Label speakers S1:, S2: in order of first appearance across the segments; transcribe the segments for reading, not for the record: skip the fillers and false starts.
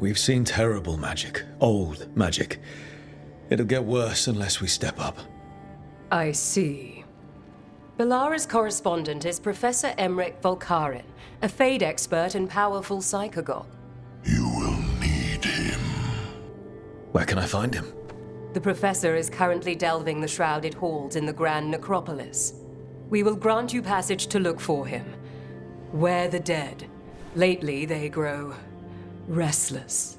S1: We've seen terrible magic. Old magic. It'll get worse unless we step up.
S2: I see. Belara's correspondent is Professor Emmerich Volkarin, a Fade expert and powerful psychagogue.
S3: You will need him.
S1: Where can I find him?
S2: The Professor is currently delving the shrouded halls in the Grand Necropolis. We will grant you passage to look for him. Where the dead. Lately they grow restless.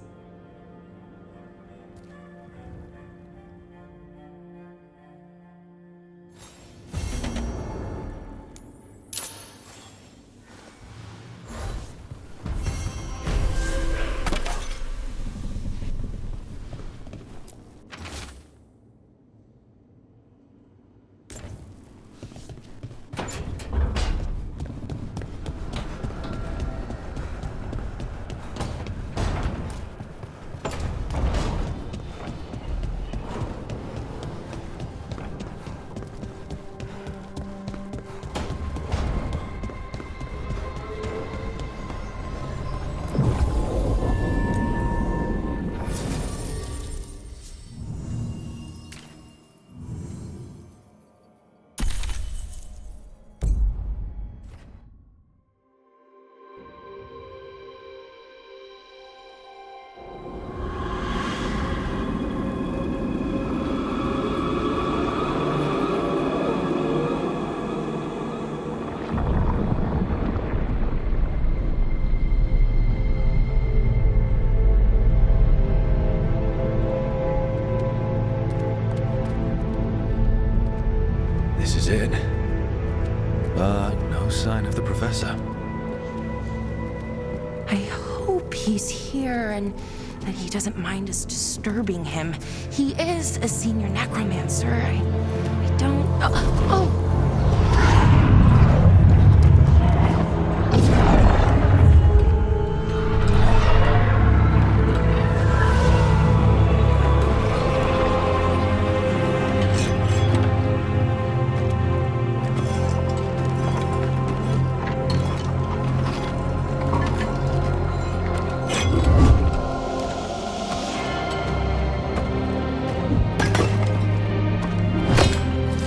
S1: This is it. But no sign of the Professor.
S4: I hope he's here and that he doesn't mind us disturbing him. He is a senior necromancer. I don't... Oh!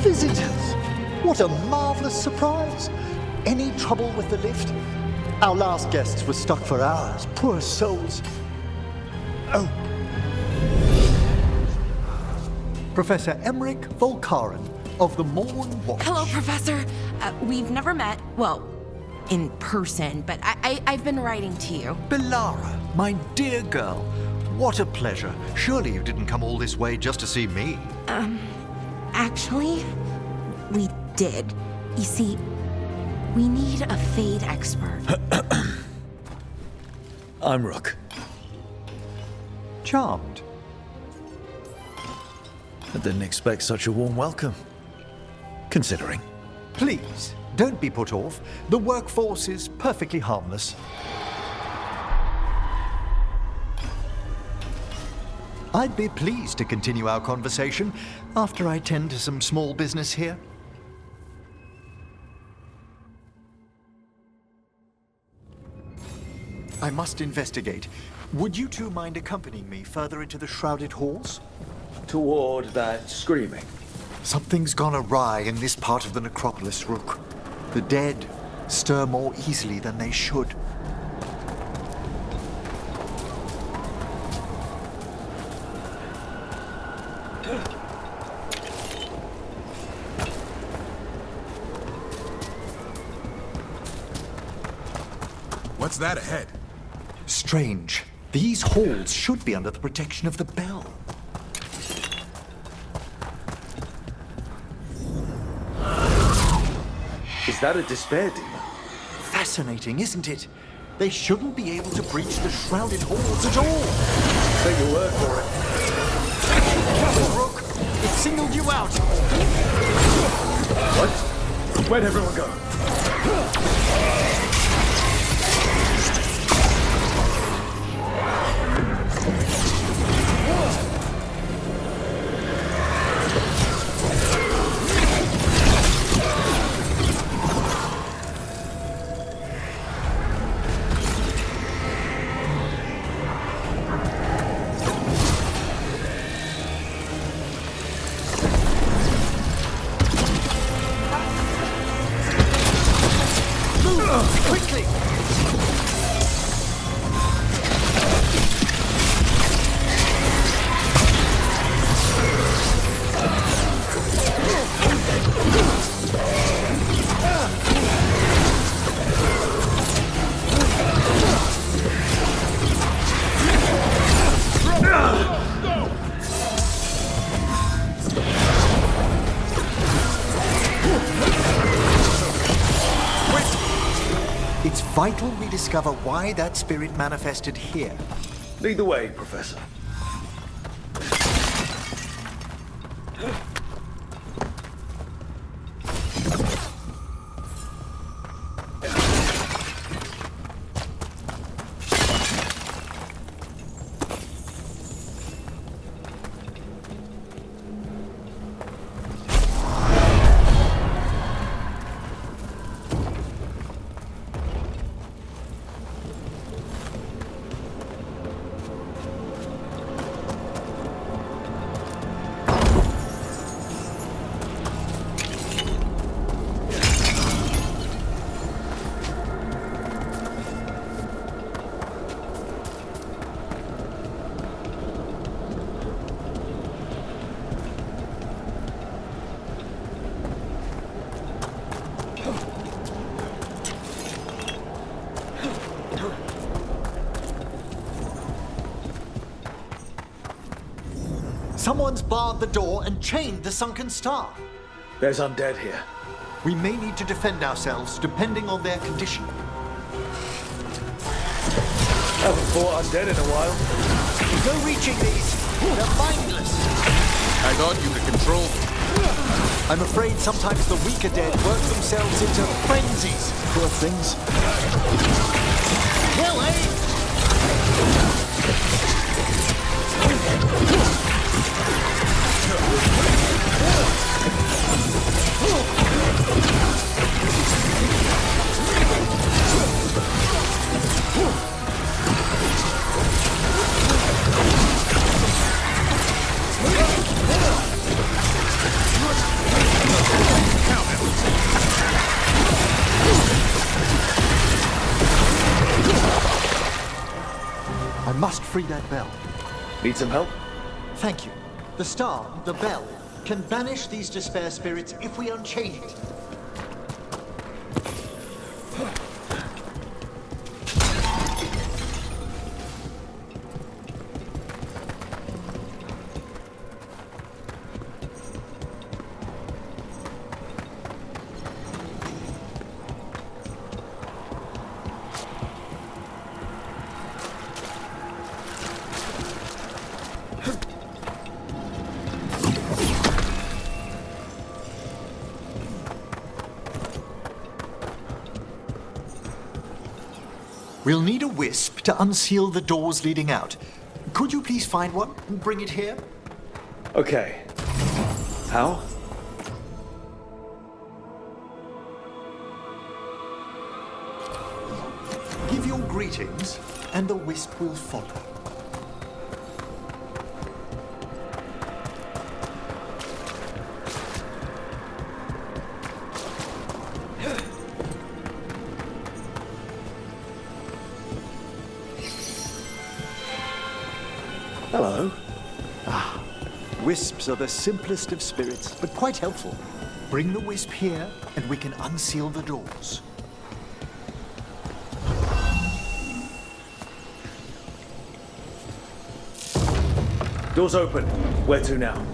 S5: Visitors! What a marvelous surprise! Any trouble with the lift? Our last guests were stuck for hours. Poor souls. Oh. Professor Emmerich Volkarin of the Morn Watch.
S4: Hello, Professor. We've never met, well, in person, but I've been writing to you.
S5: Belara, my dear girl. What a pleasure. Surely you didn't come all this way just to see me.
S4: Actually, we did. You see, we need a Fade expert.
S1: I'm Rook.
S5: Charmed.
S1: I didn't expect such a warm welcome. Considering.
S5: Please, don't be put off. The workforce is perfectly harmless. I'd be pleased to continue our conversation after I tend to some small business here. I must investigate. Would you two mind accompanying me further into the shrouded halls?
S1: Toward that screaming.
S5: Something's gone awry in this part of the necropolis, Rook. The dead stir more easily than they should.
S3: What's that ahead?
S5: Strange. These halls should be under the protection of the bell.
S1: Is that a despair demon?
S5: Fascinating, isn't it? They shouldn't be able to breach the shrouded halls at all.
S1: Take your word for it.
S5: Careful, Rook! It singled you out!
S1: What? Where'd everyone go?
S5: vital we discover why that spirit manifested here.
S1: Lead the way, Professor.
S5: Someone's barred the door and chained the sunken star.
S1: There's undead here.
S5: We may need to defend ourselves depending on their condition.
S1: Haven't fought undead in a while.
S5: No reaching these. They're mindless.
S3: I thought you could control them.
S5: I'm afraid sometimes the weaker dead work themselves into frenzies. Poor things. Kill, eh? I must free that bell.
S1: Need some help?
S5: Thank you. The star, the bell, can banish these despair spirits if we unchain it. We'll need a wisp to unseal the doors leading out. Could you please find one and bring it here?
S1: Okay. How?
S5: Give your greetings, and the wisp will follow.
S1: Hello.
S5: Wisps are the simplest of spirits, but quite helpful. Bring the wisp here, and we can unseal the doors.
S1: Doors open. Where to now?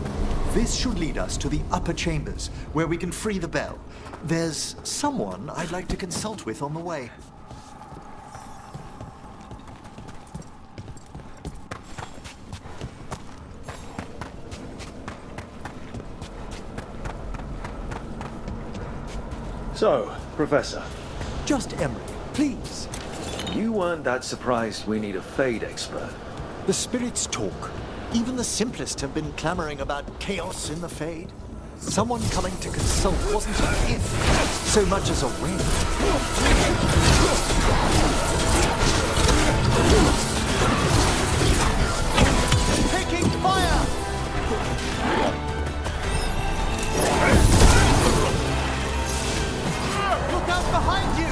S5: This should lead us to the upper chambers, where we can free the bell. There's someone I'd like to consult with on the way.
S1: So, Professor,
S5: Just Emery, please.
S1: you weren't that surprised we need a Fade expert.
S5: The spirits talk. Even the simplest have been clamoring about chaos in the Fade. Someone coming to consult wasn't an if, so much as a when. Taking fire! Look out behind you!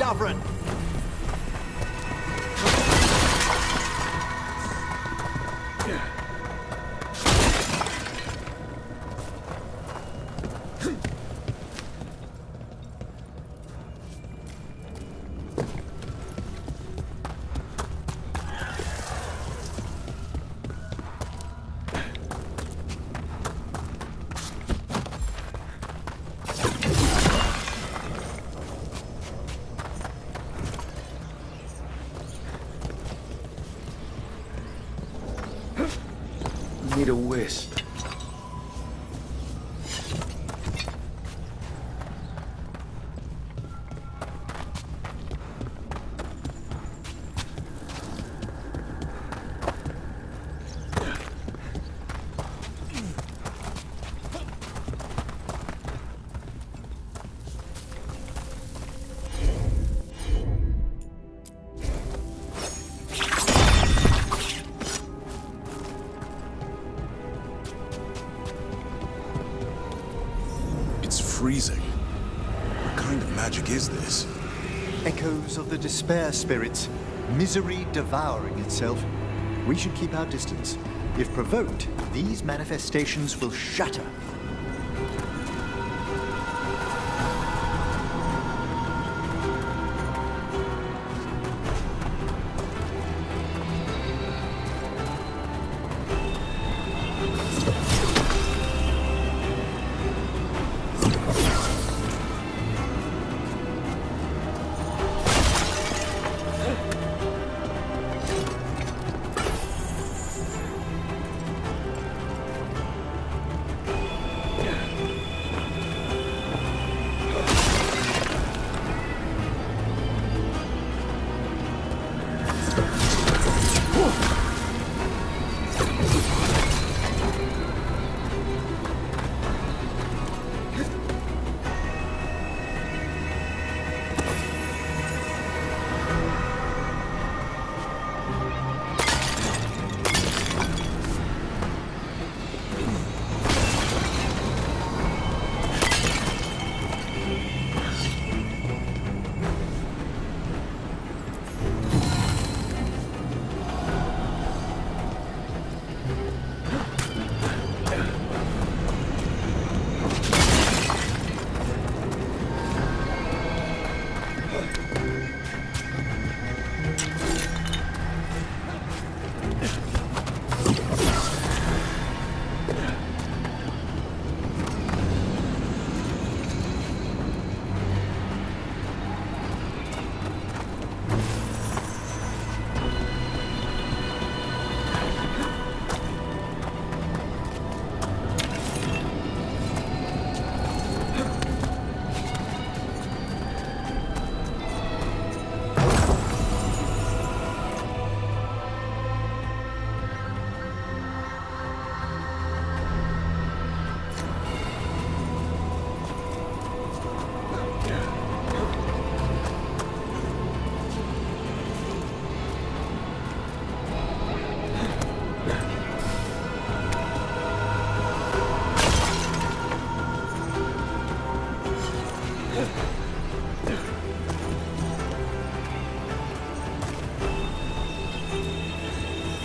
S5: Sovereign!
S1: Need a wisp.
S3: Freezing. What kind of magic is this?
S5: Echoes of the despair spirits, misery devouring itself. We should keep our distance. If provoked, these manifestations will shatter.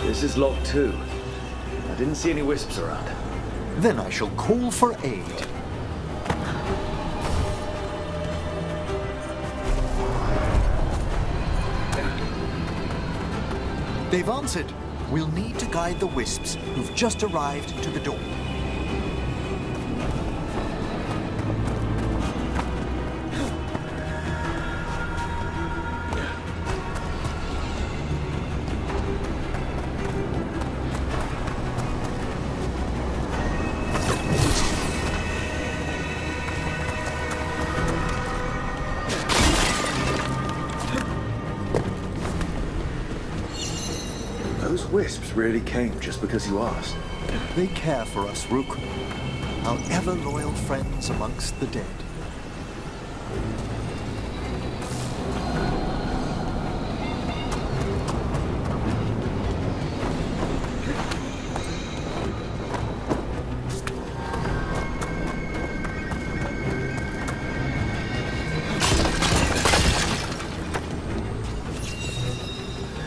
S1: This is locked too. I didn't see any wisps around.
S5: Then I shall call for aid. They've answered. We'll need to guide the wisps who've just arrived to the door.
S1: Those wisps really came just because you asked.
S5: They care for us, Rook. Our ever-loyal friends amongst the dead.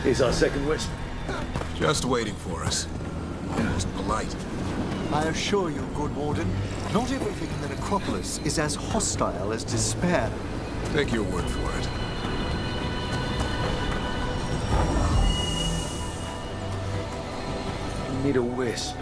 S1: Here's our second wisp.
S3: Just waiting for us. Almost polite.
S5: I assure you, good Warden, not everything in the necropolis is as hostile as despair.
S3: Take your word for it.
S1: We need a wisp.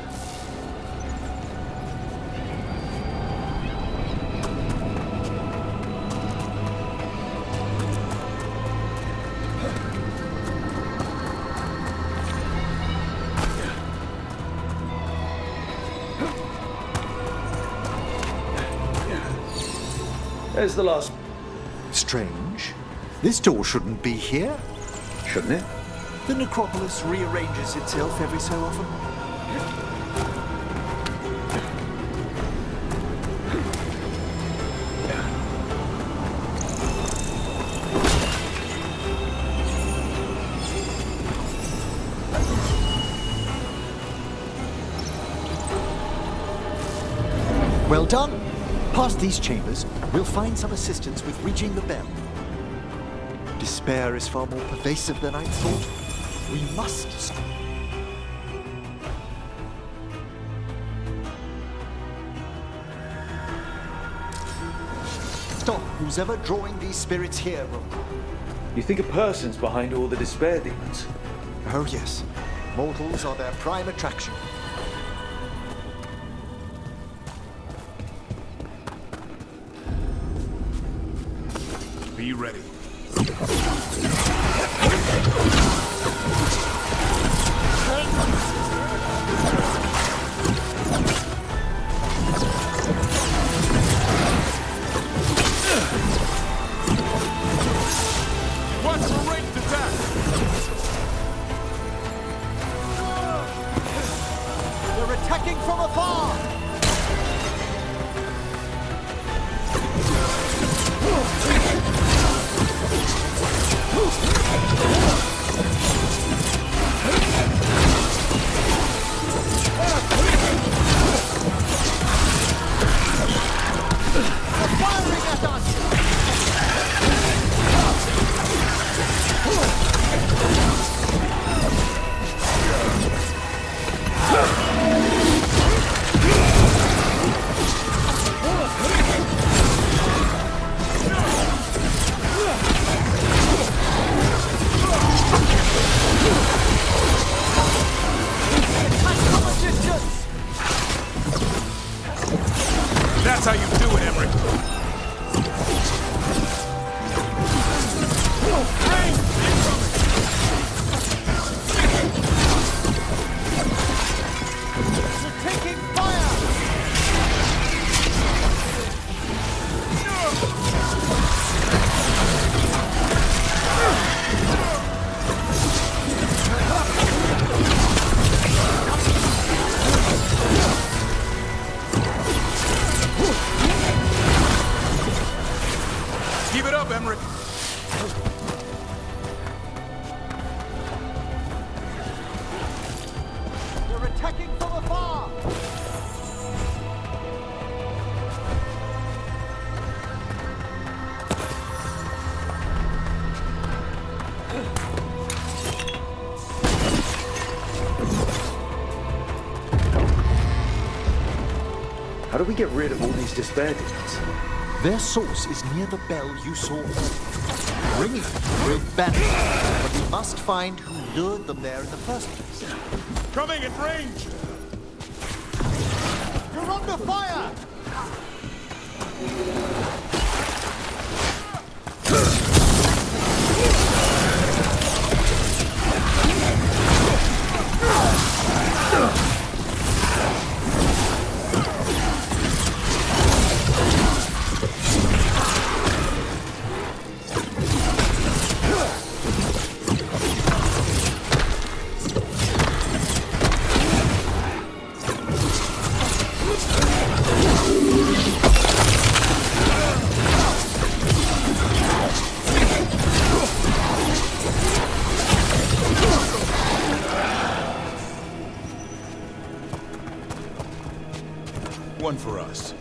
S1: There's the last.
S5: Strange. This door shouldn't be here.
S1: Shouldn't it?
S5: The necropolis rearranges itself every so often. Well done. Past these chambers, we'll find some assistance with reaching the bell. Despair is far more pervasive than I thought. We must stop. Stop who's ever drawing these spirits here, Rook.
S1: You think a person's behind all the despair demons?
S5: Oh yes, mortals are their prime attraction.
S3: Be ready. What's the ranged attack?
S5: They're attacking from afar!
S3: That's how you do it, Emmerich.
S5: They're taking fire!
S3: Keep it up, Emmerich.
S5: They're attacking from afar!
S1: How do we get rid of all these despair demons?
S5: Their source is near the bell you saw. Ringing will banish them, but we must find who lured them there in the first place.
S3: Coming at range.
S5: You're under fire!
S3: One for us.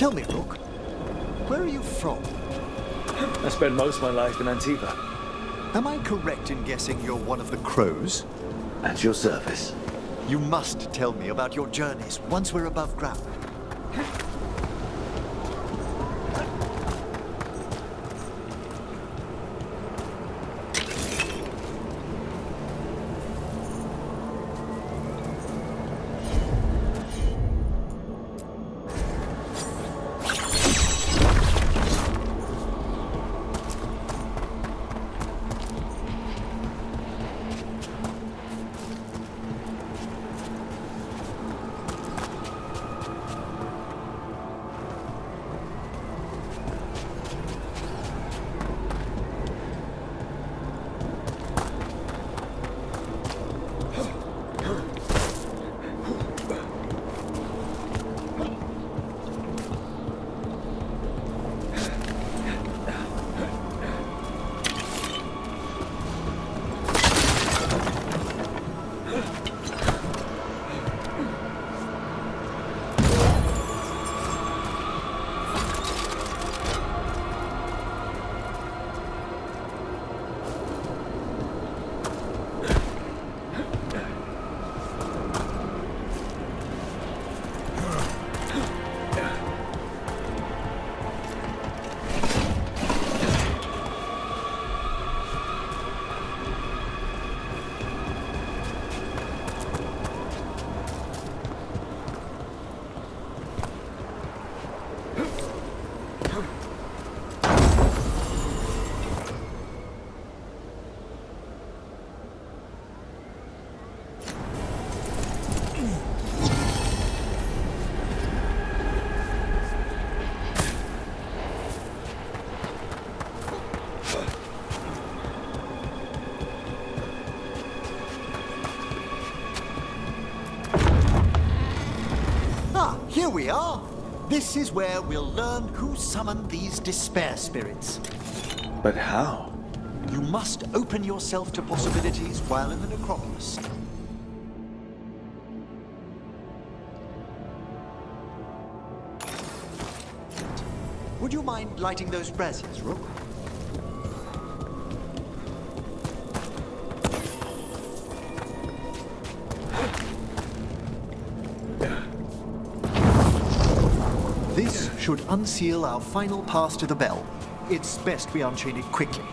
S5: Tell me, Rook, where are you from?
S1: I spent most of my life in Antiva.
S5: Am I correct in guessing you're one of the crows?
S1: At your service.
S5: You must tell me about your journeys once we're above ground. Here we are. This is where we'll learn who summoned these despair spirits.
S1: But how?
S5: You must open yourself to possibilities while in the necropolis. Would you mind lighting those braziers, Rook? This should unseal our final pass to the bell. It's best we unchain it quickly.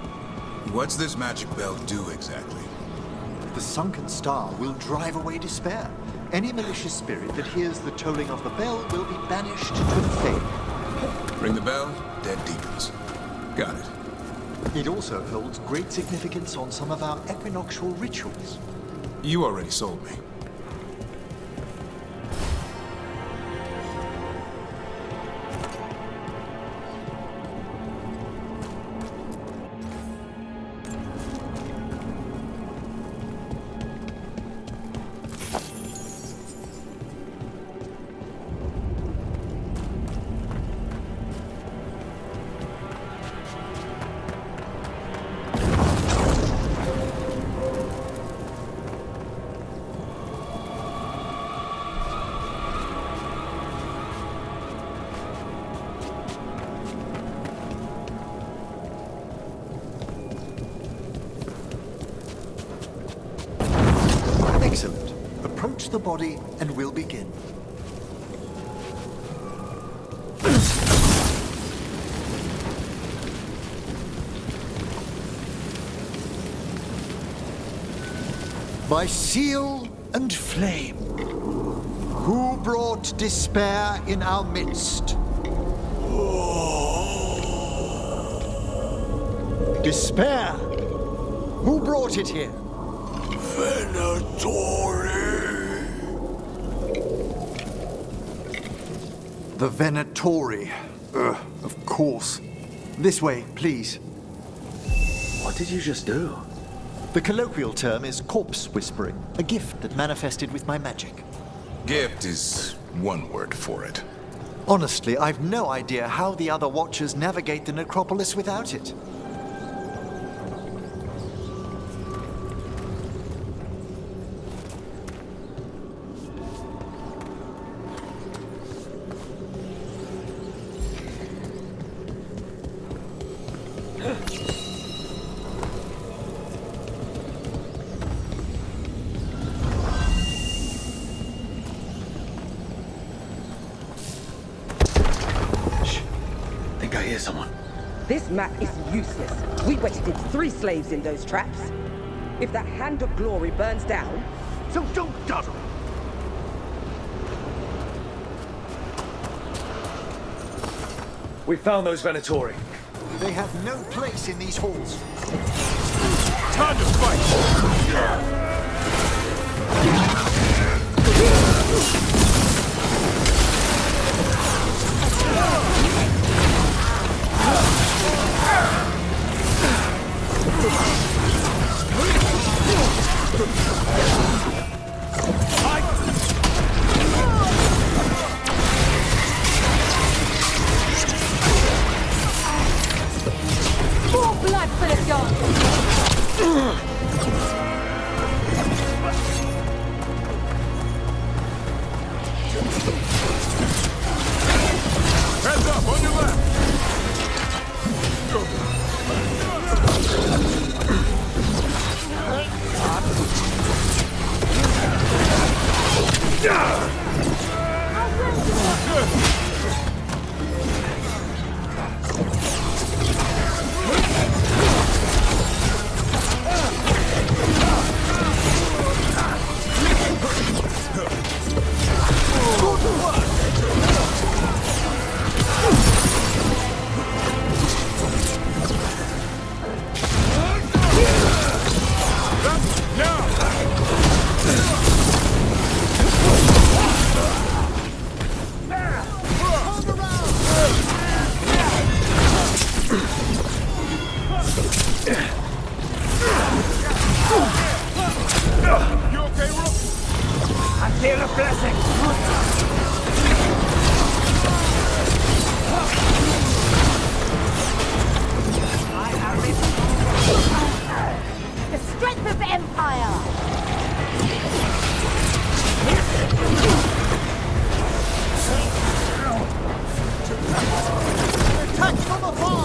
S3: What's this magic bell do exactly?
S5: The sunken star will drive away despair. Any malicious spirit that hears the tolling of the bell will be banished to the fade.
S3: Ring the bell, dead deepens. Got it.
S5: It also holds great significance on some of our equinoctial rituals.
S3: You already sold me.
S5: Excellent. Approach the body and we'll begin. By seal and flame, who brought despair in our midst? Despair? Who brought it here? The Venatori. Of course. This way, please.
S1: What did you just do?
S5: The colloquial term is corpse whispering, a gift that manifested with my magic.
S3: Gift is one word for it.
S5: Honestly, I've no idea how the other Watchers navigate the necropolis without it.
S6: map is useless. We wasted 3 slaves in those traps. If that Hand of Glory burns down...
S5: So don't dawdle.
S1: We found those Venatori.
S5: They have no place in these halls.
S3: Time to fight!
S2: More blood for the gods!
S3: Heads up, on your left! You okay, Rook?
S6: I feel a blessing!
S7: The strength of Empire!
S5: Attack from afar!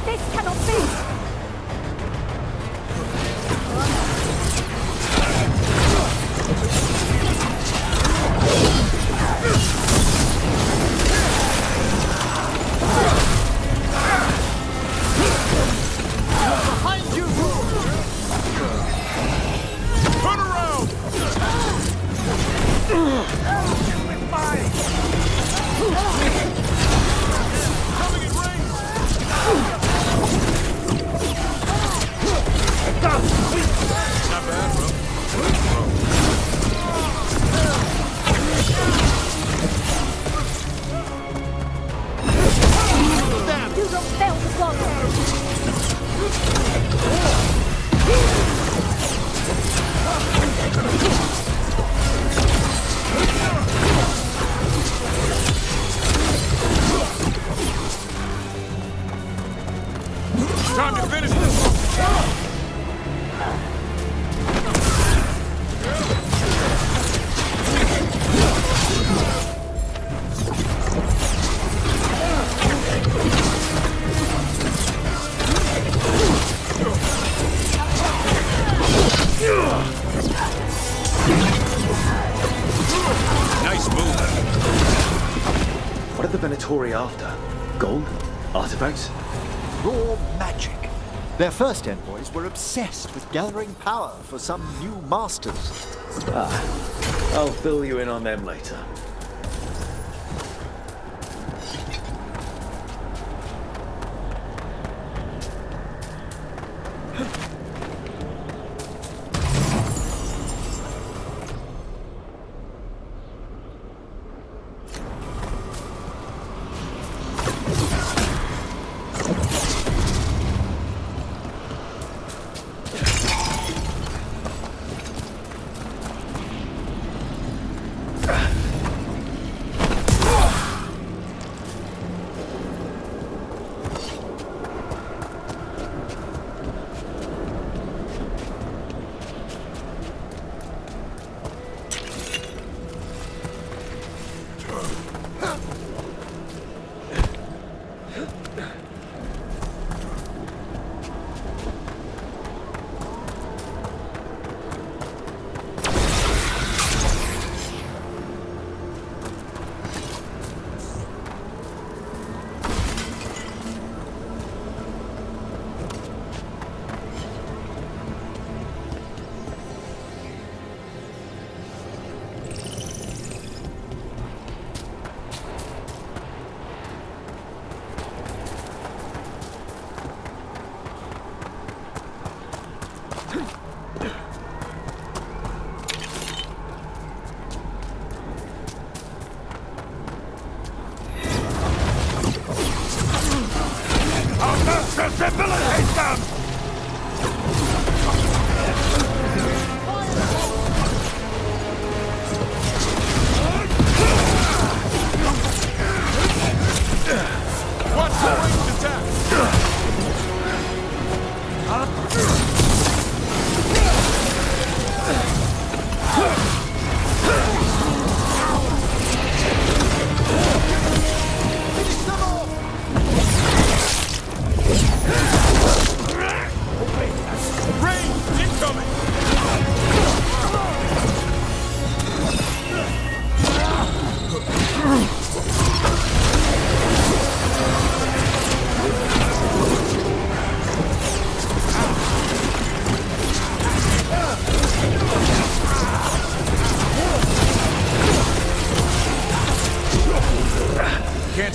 S7: This cannot be!
S5: Behind you!
S3: Turn around! Coming in range! Not bad, bro.
S7: Do not fail to follow!
S3: Time to finish this! Nice move.
S1: What are the Venatori after? Gold? Artifacts?
S5: Raw magic. Their first envoys were obsessed with gathering power for some new masters.
S1: I'll fill you in on them later.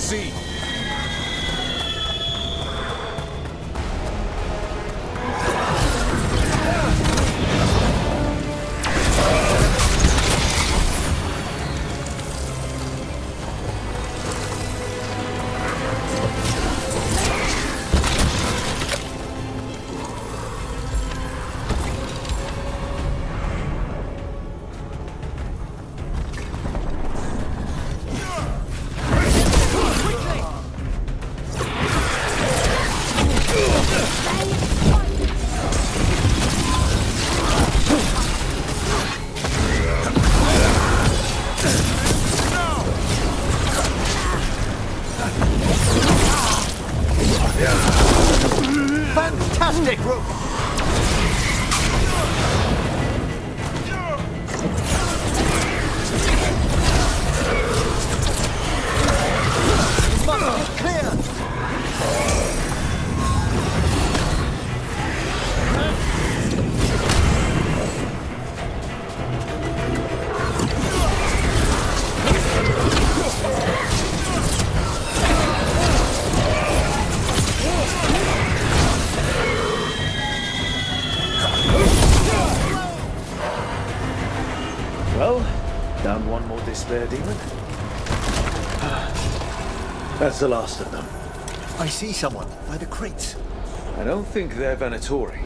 S3: see.
S5: Fantastic, Rook! Must be clear!
S1: Well, down one more despair demon. That's the last of them.
S5: I see someone by the crates.
S1: I don't think they're Venatori.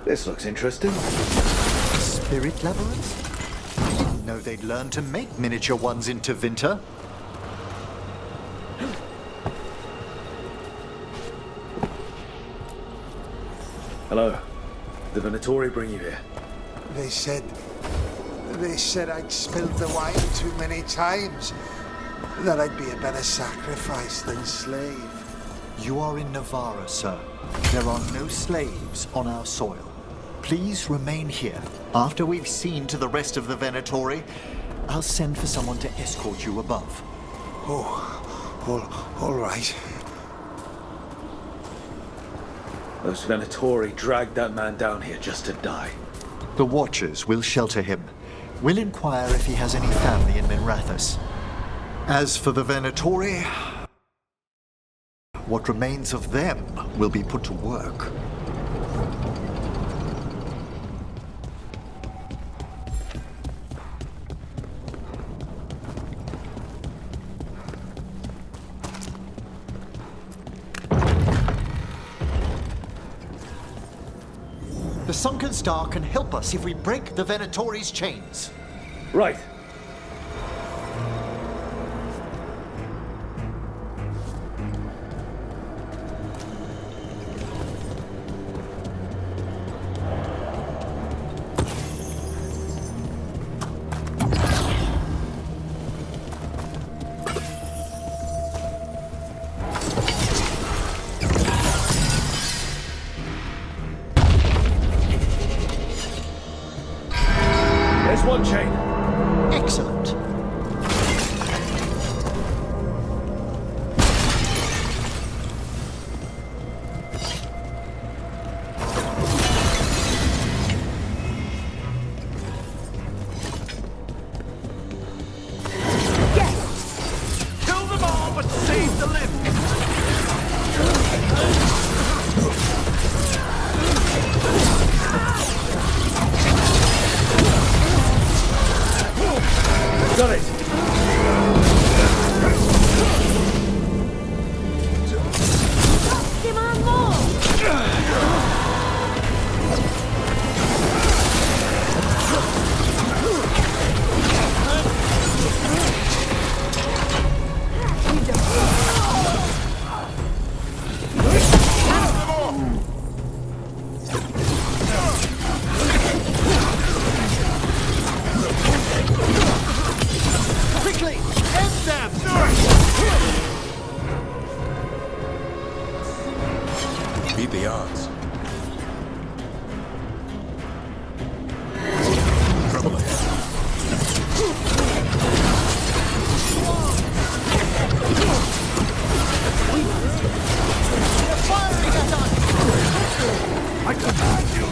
S1: This looks interesting.
S5: Spirit labyrinth? I didn't know they'd learn to make miniature ones into Vinter.
S1: Hello. The Venatori bring you here.
S8: They said I'd spilled the wine too many times. That I'd be a better sacrifice than slave.
S5: You are in Navarra, sir. There are no slaves on our soil. Please remain here. After we've seen to the rest of the Venatori, I'll send for someone to escort you above.
S8: All right.
S1: Those Venatori dragged that man down here just to die.
S5: The Watchers will shelter him. We'll inquire if he has any family in Minrathous. As for the Venatori, what remains of them will be put to work. The Sunken Star can help us if we break the Venatori's chains.
S1: Right. There's one chain.
S5: Excellent.
S1: Kill them all, but save the lift. Got it.
S7: Give on more!
S5: Quickly!
S3: the odds? Trouble ahead.
S1: I command you!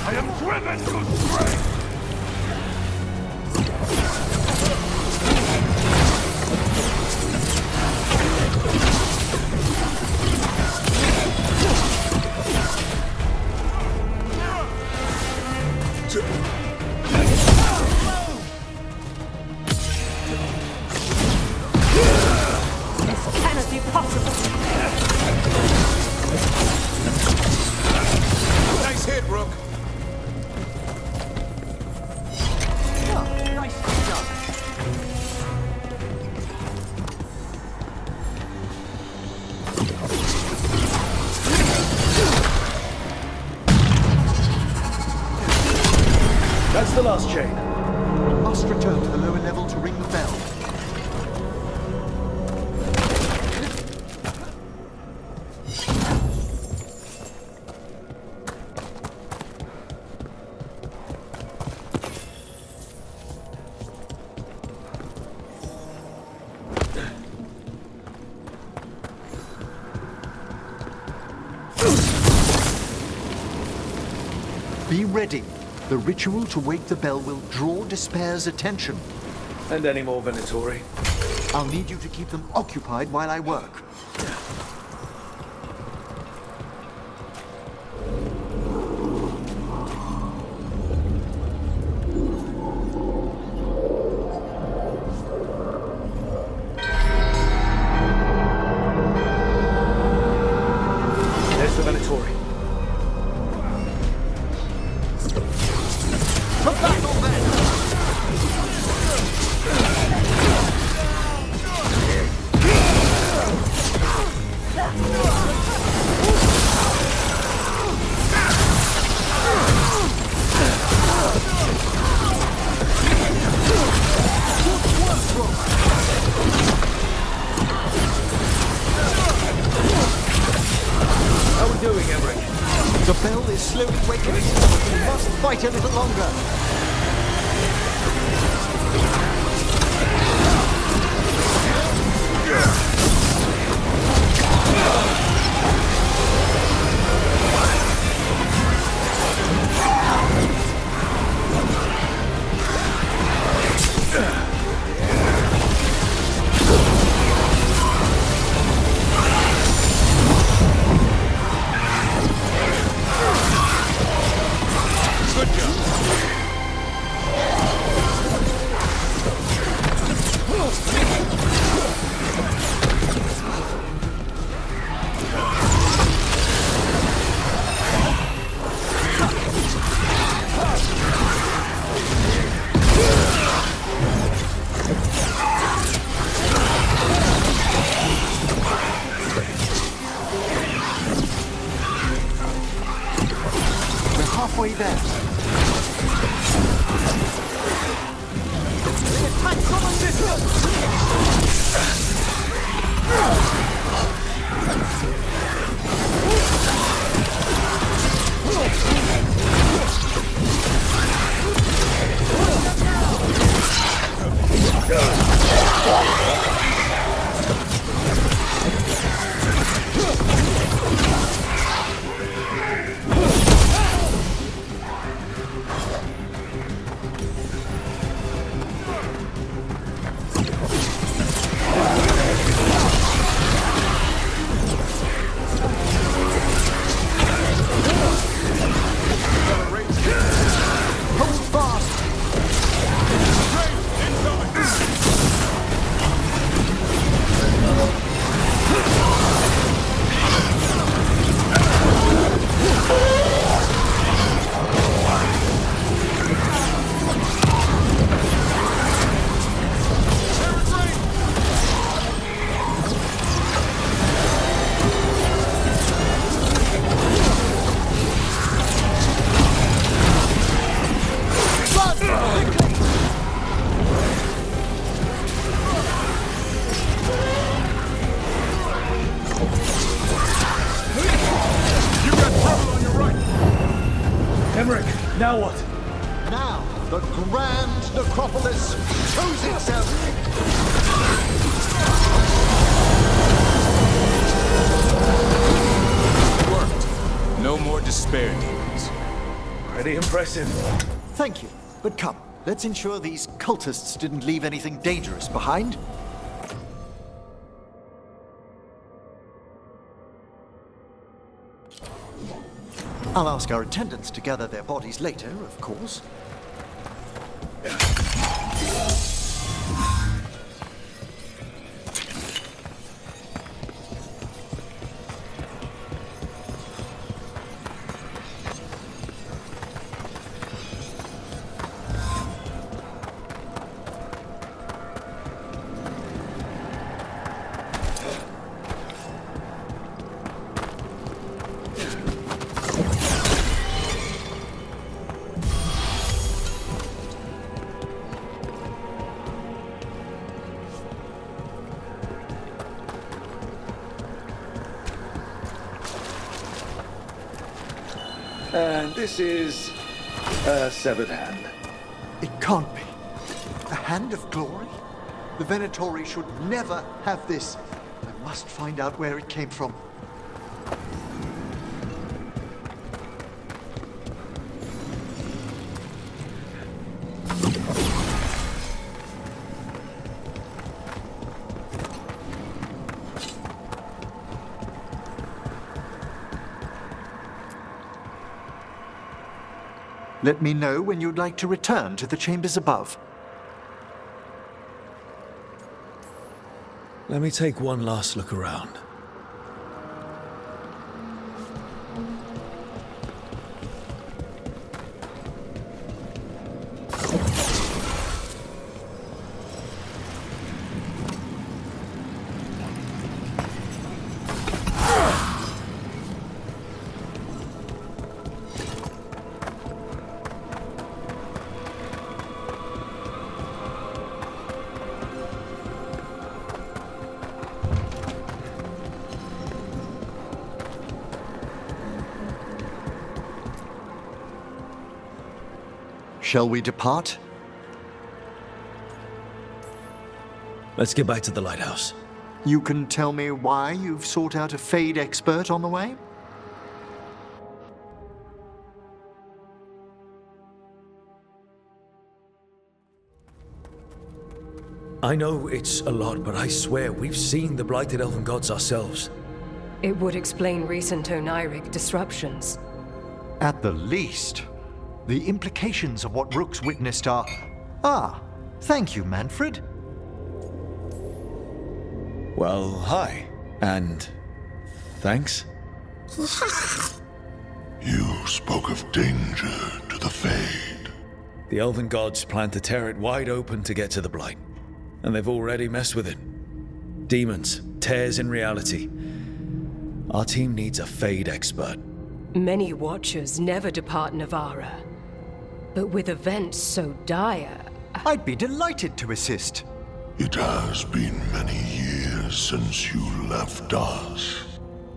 S1: I am driven to strength!
S7: Cannot be possible.
S3: Nice hit, Rook.
S1: That's the last chain.
S5: Must return to the lower level to ring the bell. Be ready. The ritual to wake the bell will draw Despair's attention.
S1: And any more Venatori?
S5: I'll need you to keep them occupied while I work.
S1: There's the Venatori.
S5: To battle then!
S1: How are we doing, Emmerich?
S5: The bell is slowly wakening. We must fight a little longer.
S3: Good job.
S5: We're halfway there.
S1: Now what?
S5: Now, the Grand Necropolis shows itself!
S3: Worked. No more despair demons.
S1: Pretty impressive.
S5: Thank you, but come, let's ensure these cultists didn't leave anything dangerous behind. I'll ask our attendants to gather their bodies later, of course.
S1: And this is a severed hand.
S5: It can't be. A hand of glory? The Venatori should never have this. I must find out where it came from. Let me know when you'd like to return to the chambers above.
S1: Let me take one last look around.
S5: Shall we depart?
S1: Let's get back to the lighthouse.
S5: You can tell me why you've sought out a Fade expert on the way?
S1: I know it's a lot, but I swear we've seen the blighted elven gods ourselves.
S2: It would explain recent Oniric disruptions.
S5: At the least. The implications of what Rook's witnessed are... Ah, thank you, Manfred.
S1: Well, hi. And thanks.
S9: You spoke of danger to the Fade.
S1: The elven gods plan to tear it wide open to get to the blight. And they've already messed with it. Demons, tears in reality. Our team needs a Fade expert.
S2: Many Watchers never depart Navara. But with events so dire...
S5: I'd be delighted to assist.
S9: It has been many years since you left us.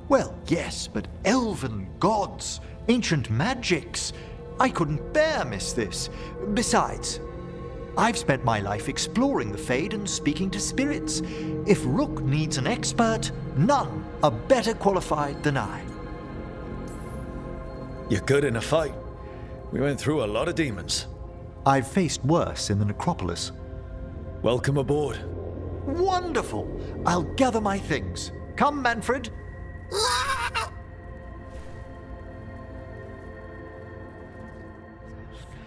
S5: Well, yes, but elven gods, ancient magics. I couldn't bear miss this. Besides, I've spent my life exploring the Fade and speaking to spirits. If Rook needs an expert, none are better qualified than I.
S1: You're good in a fight. We went through a lot of demons.
S5: I've faced worse in the Necropolis.
S1: Welcome aboard.
S5: Wonderful! I'll gather my things. Come, Manfred.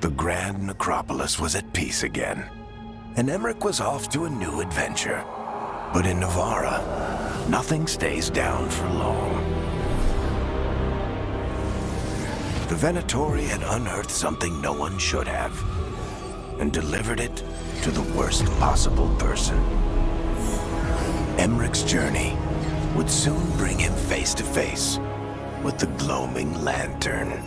S10: The Grand Necropolis was at peace again, and Emmerich was off to a new adventure. But in Navara, nothing stays down for long. The Venatori had unearthed something no one should have, and delivered it to the worst possible person. Emmerich's journey would soon bring him face to face with the gloaming lantern.